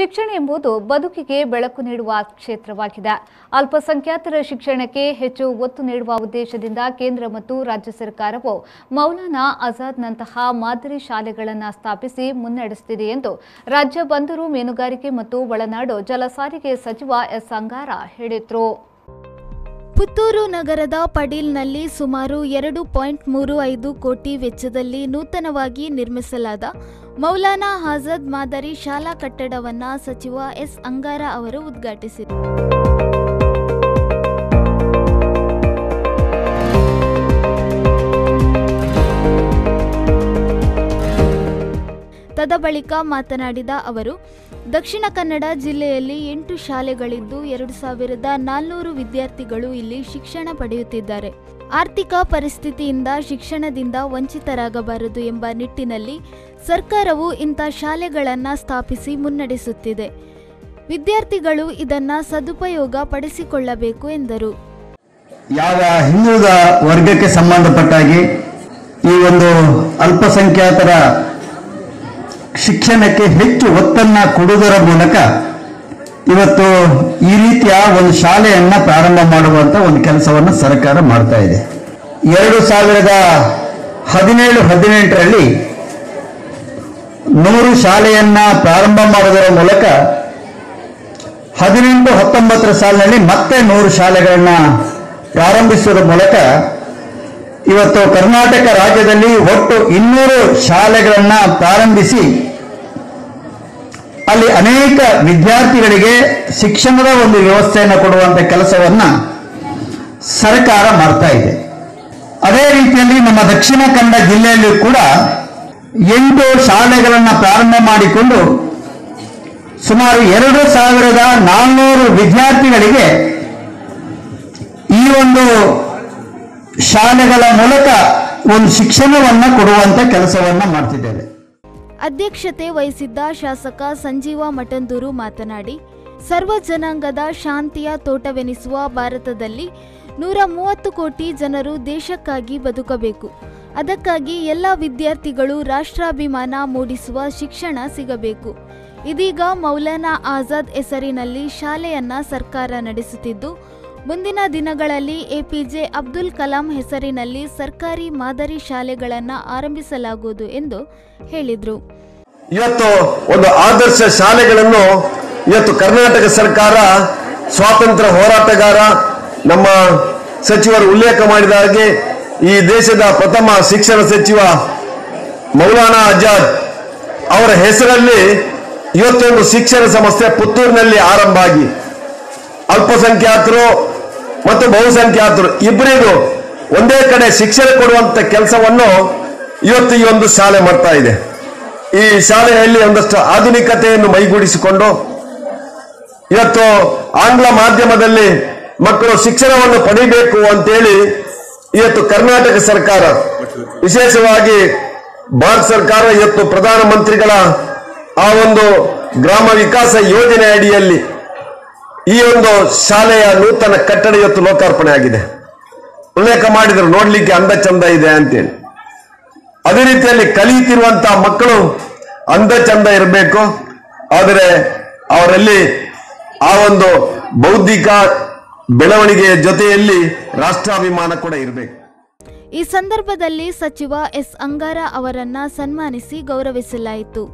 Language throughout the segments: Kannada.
ಶಿಕ್ಷಣ ಎಂಬುದು ಬದುಕಿಗೆ ಬೆಳಕು ನೀಡುವ ಕ್ಷೇತ್ರವಾಗಿದೆ. ಅಲ್ಪಸಂಖ್ಯಾತರ ಶಿಕ್ಷಣಕ್ಕೆ ಹೆಚ್ಚು ಒತ್ತು ನೀಡುವ ಉದ್ದೇಶದಿಂದ ಕೇಂದ್ರ ಮತ್ತು ರಾಜ್ಯ ಸರ್ಕಾರವು ಮೌಲಾನಾ ಆಜಾದ್ನಂತಹ ಮಾದರಿ ಶಾಲೆಗಳನ್ನು ಸ್ಥಾಪಿಸಿ ಮುನ್ನಡೆಸುತ್ತಿದೆ ಎಂದು ರಾಜ್ಯ ಬಂದರು, ಮೀನುಗಾರಿಕೆ ಮತ್ತು ಒಳನಾಡು ಜಲಸಾರಿಗೆ ಸಚಿವ ಎಸ್ ಅಂಗಾರ ಹೇಳಿದರು. ಪುತ್ತೂರು ನಗರದ ಪಡೀಲ್ನಲ್ಲಿ ಸುಮಾರು 2.35 ಕೋಟಿ ವೆಚ್ಚದಲ್ಲಿ ನೂತನವಾಗಿ ನಿರ್ಮಿಸಲಾದ ಮೌಲಾನಾ ಆಜಾದ್ ಮಾದರಿ ಶಾಲಾ ಕಟ್ಟಡವನ್ನು ಸಚಿವ ಎಸ್ ಅಂಗಾರ ಅವರು ಉದ್ಘಾಟಿಸಿದರು. ತದಬಳಿಕ ಮಾತನಾಡಿದ ಅವರು, ದಕ್ಷಿಣ ಕನ್ನಡ ಜಿಲ್ಲೆಯಲ್ಲಿ 8 ಶಾಲೆಗಳಿದ್ದು 2400 ವಿದ್ಯಾರ್ಥಿಗಳು ಇಲ್ಲಿ ಶಿಕ್ಷಣ ಪಡೆಯುತ್ತಿದ್ದಾರೆ. ಆರ್ಥಿಕ ಪರಿಸ್ಥಿತಿಯಿಂದ ಶಿಕ್ಷಣದಿಂದ ವಂಚಿತರಾಗಬಾರದು ಎಂಬ ನಿಟ್ಟಿನಲ್ಲಿ ಸರ್ಕಾರವು ಇಂಥ ಶಾಲೆಗಳನ್ನು ಸ್ಥಾಪಿಸಿ ಮುನ್ನಡೆಸುತ್ತಿದೆ. ವಿದ್ಯಾರ್ಥಿಗಳು ಇದನ್ನು ಸದುಪಯೋಗ ಪಡಿಸಿಕೊಳ್ಳಬೇಕು ಎಂದರು. ಯಾವ ಹಿಂದುಳಿದ ವರ್ಗಕ್ಕೆ ಸಂಬಂಧಪಟ್ಟಾಗಿ ಈ ಒಂದು ಅಲ್ಪಸಂಖ್ಯಾತರ ಶಿಕ್ಷಣಕ್ಕೆ ಹೆಚ್ಚು ಒತ್ತನ್ನು ಕೊಡುವುದರ ಮೂಲಕ ಇವತ್ತು ಈ ರೀತಿಯ ಒಂದು ಶಾಲೆಯನ್ನ ಪ್ರಾರಂಭ ಮಾಡುವಂತ ಒಂದು ಕೆಲಸವನ್ನು ಸರ್ಕಾರ ಮಾಡ್ತಾ ಇದೆ. 2017-18ರಲ್ಲಿ 100 ಶಾಲೆಯನ್ನ ಪ್ರಾರಂಭ ಮಾಡುವುದರ ಮೂಲಕ 18-19 ಸಾಲಿನಲ್ಲಿ ಮತ್ತೆ 100 ಶಾಲೆಗಳನ್ನ ಪ್ರಾರಂಭಿಸುವುದರ ಮೂಲಕ ಇವತ್ತು ಕರ್ನಾಟಕ ರಾಜ್ಯದಲ್ಲಿ ಒಟ್ಟು 200 ಶಾಲೆಗಳನ್ನ ಪ್ರಾರಂಭಿಸಿ ಅಲ್ಲಿ ಅನೇಕ ವಿದ್ಯಾರ್ಥಿಗಳಿಗೆ ಶಿಕ್ಷಣದ ಒಂದು ವ್ಯವಸ್ಥೆಯನ್ನು ಕೊಡುವಂತ ಕೆಲಸವನ್ನ ಸರ್ಕಾರ ಮಾಡ್ತಾ ಇದೆ. ಅದೇ ರೀತಿಯಲ್ಲಿ ನಮ್ಮ ದಕ್ಷಿಣ ಕನ್ನಡ ಜಿಲ್ಲೆಯಲ್ಲಿ ಕೂಡ 8 ಶಾಲೆಗಳನ್ನು ಪ್ರಾರಂಭ ಮಾಡಿಕೊಂಡು ಸುಮಾರು 2400 ವಿದ್ಯಾರ್ಥಿಗಳಿಗೆ ಈ ಒಂದು ಶಾಲೆಗಳ ಮೂಲಕ ಒಂದು ಶಿಕ್ಷಣವನ್ನು ಕೊಡುವಂತ ಕೆಲಸವನ್ನ ಮಾಡ್ತಿದ್ದೇವೆ. ಅಧ್ಯಕ್ಷತೆ ವಹಿಸಿದ್ದ ಶಾಸಕ ಸಂಜೀವ ಮಠಂದೂರು ಮಾತನಾಡಿ, ಸರ್ವ ಜನಾಂಗದ ಶಾಂತಿಯ ತೋಟವೆನಿಸುವ ಭಾರತದಲ್ಲಿ 130 ಕೋಟಿ ಜನರು ದೇಶಕ್ಕಾಗಿ ಬದುಕಬೇಕು. ಅದಕ್ಕಾಗಿ ಎಲ್ಲ ವಿದ್ಯಾರ್ಥಿಗಳು ರಾಷ್ಟ್ರಾಭಿಮಾನ ಮೂಡಿಸುವ ಶಿಕ್ಷಣ ಸಿಗಬೇಕು. ಇದೀಗ ಮೌಲಾನಾ ಆಜಾದ್ ಹೆಸರಿನಲ್ಲಿ ಶಾಲೆಯನ್ನ ಸರ್ಕಾರ ನಡೆಸುತ್ತಿದ್ದು, ಮುಂದಿನ ದಿನಗಳಲ್ಲಿ ಎಪಿಜೆ ಅಬ್ದುಲ್ ಕಲಾಂ ಹೆಸರಿನಲ್ಲಿ ಸರ್ಕಾರಿ ಮಾದರಿ ಶಾಲೆಗಳನ್ನು ಆರಂಭಿಸಲಾಗುವುದು ಎಂದು ಹೇಳಿದರು. ಇವತ್ತು ಒಂದು ಆದರ್ಶ ಶಾಲೆಗಳನ್ನು ಇವತ್ತು ಕರ್ನಾಟಕ ಸರ್ಕಾರ ಸ್ವಾತಂತ್ರ್ಯ ಹೋರಾಟಗಾರ ನಮ್ಮ ಸಚಿವರು ಉಲ್ಲೇಖ ಮಾಡಿದ ಹಾಗೆ ಈ ದೇಶದ ಪ್ರಥಮ ಶಿಕ್ಷಣ ಸಚಿವ ಮೌಲಾನಾ ಆಜಾದ್ ಅವರ ಹೆಸರಲ್ಲಿ ಇವತ್ತೊಂದು ಶಿಕ್ಷಣ ಸಂಸ್ಥೆ ಪುತ್ತೂರಿನಲ್ಲಿ ಆರಂಭ ಆಗಿ ಅಲ್ಪಸಂಖ್ಯಾತರು ಮತ್ತು ಬಹುಸಂಖ್ಯಾತರು ಇಬ್ಬರಿಗೂ ಒಂದೇ ಕಡೆ ಶಿಕ್ಷಣ ಕೊಡುವಂತ ಕೆಲಸವನ್ನು ಇವತ್ತು ಈ ಒಂದು ಶಾಲೆ ಮಾಡ್ತಾ ಇದೆ. ಈ ಶಾಲೆಯಲ್ಲಿ ಒಂದಷ್ಟು ಆಧುನಿಕತೆಯನ್ನು ಮೈಗೂಡಿಸಿಕೊಂಡು ಇವತ್ತು ಆಂಗ್ಲ ಮಾಧ್ಯಮದಲ್ಲಿ ಮಕ್ಕಳು ಶಿಕ್ಷಣವನ್ನು ಪಡೆಯಬೇಕು ಅಂತೇಳಿ ಇವತ್ತು ಕರ್ನಾಟಕ ಸರ್ಕಾರ, ವಿಶೇಷವಾಗಿ ಭಾರತ ಸರ್ಕಾರ ಇವತ್ತು ಪ್ರಧಾನಮಂತ್ರಿಗಳ ಆ ಒಂದು ಗ್ರಾಮ ವಿಕಾಸ ಯೋಜನೆ ಅಡಿಯಲ್ಲಿ ಈ ಒಂದು ಶಾಲೆಯ ನೂತನ ಕಟ್ಟಡ ಇವತ್ತು ಲೋಕಾರ್ಪಣೆ ಆಗಿದೆ. ಉಲ್ಲೇಖ ಮಾಡಿದ್ರು, ನೋಡ್ಲಿಕ್ಕೆ ಅಂದ ಚಂದ ಇದೆ ಅಂತೇಳಿ. ಅದೇ ರೀತಿಯಲ್ಲಿ ಕಲಿಯುತ್ತಿರುವಂತಹ ಮಕ್ಕಳು ಅಂದ ಚಂದ ಇರಬೇಕು, ಆದರೆ ಅವರಲ್ಲಿ ಆ ಒಂದು ಬೌದ್ಧಿಕ ಬೆಳವಣಿಗೆಯ ಜೊತೆಯಲ್ಲಿ ರಾಷ್ಟ್ರಾಭಿಮಾನ ಕೂಡ ಇರಬೇಕು. ಈ ಸಂದರ್ಭದಲ್ಲಿ ಸಚಿವ ಎಸ್ ಅಂಗಾರ ಅವರನ್ನ ಸನ್ಮಾನಿಸಿ ಗೌರವಿಸಲಾಯಿತು.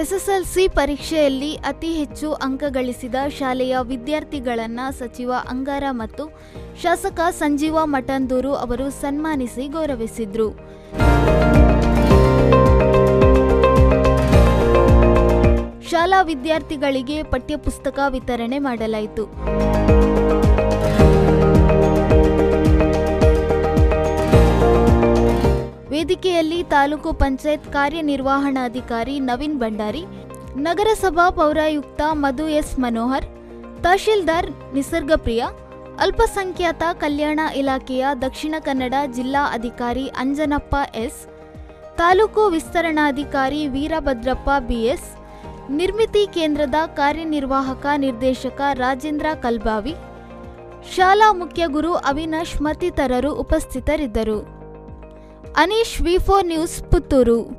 ಎಸ್ಎಸ್ಎಲ್ಸಿ ಪರೀಕ್ಷೆಯಲ್ಲಿ ಅತಿ ಹೆಚ್ಚು ಅಂಕ ಗಳಿಸಿದ ಶಾಲೆಯ ವಿದ್ಯಾರ್ಥಿಗಳನ್ನು ಸಚಿವ ಅಂಗಾರ ಮತ್ತು ಶಾಸಕ ಸಂಜೀವ ಮಠಂದೂರು ಅವರು ಸನ್ಮಾನಿಸಿ ಗೌರವಿಸಿದರು. ಶಾಲಾ ವಿದ್ಯಾರ್ಥಿಗಳಿಗೆ ಪಠ್ಯಪುಸ್ತಕ ವಿತರಣೆ ಮಾಡಲಾಯಿತು. ವೇದಿಕೆಯಲ್ಲಿ ತಾಲೂಕು ಪಂಚಾಯತ್ ಕಾರ್ಯನಿರ್ವಹಣಾಧಿಕಾರಿ ನವೀನ್ ಭಂಡಾರಿ, ನಗರಸಭಾ ಪೌರಾಯುಕ್ತ ಮಧು ಎಸ್ ಮನೋಹರ್, ತಹಶೀಲ್ದಾರ್ ನಿಸರ್ಗಪ್ರಿಯ, ಅಲ್ಪಸಂಖ್ಯಾತ ಕಲ್ಯಾಣ ಇಲಾಖೆಯ ದಕ್ಷಿಣ ಕನ್ನಡ ಜಿಲ್ಲಾ ಅಧಿಕಾರಿ ಅಂಜನಪ್ಪ ಎಸ್, ತಾಲೂಕು ವಿಸ್ತರಣಾಧಿಕಾರಿ ವೀರಭದ್ರಪ್ಪ ಬಿಎಸ್, ನಿರ್ಮಿತಿ ಕೇಂದ್ರದ ಕಾರ್ಯನಿರ್ವಾಹಕ ನಿರ್ದೇಶಕ ರಾಜೇಂದ್ರ ಕಲ್ಬಾವಿ, ಶಾಲಾ ಮುಖ್ಯ ಗುರು ಅವಿನಾಶ್ ಮತ್ತಿತರರು ಉಪಸ್ಥಿತರಿದ್ದರು. ಅನೀಶ್, ವಿ4 ನ್ಯೂಸ್, ಪುತ್ತೂರು.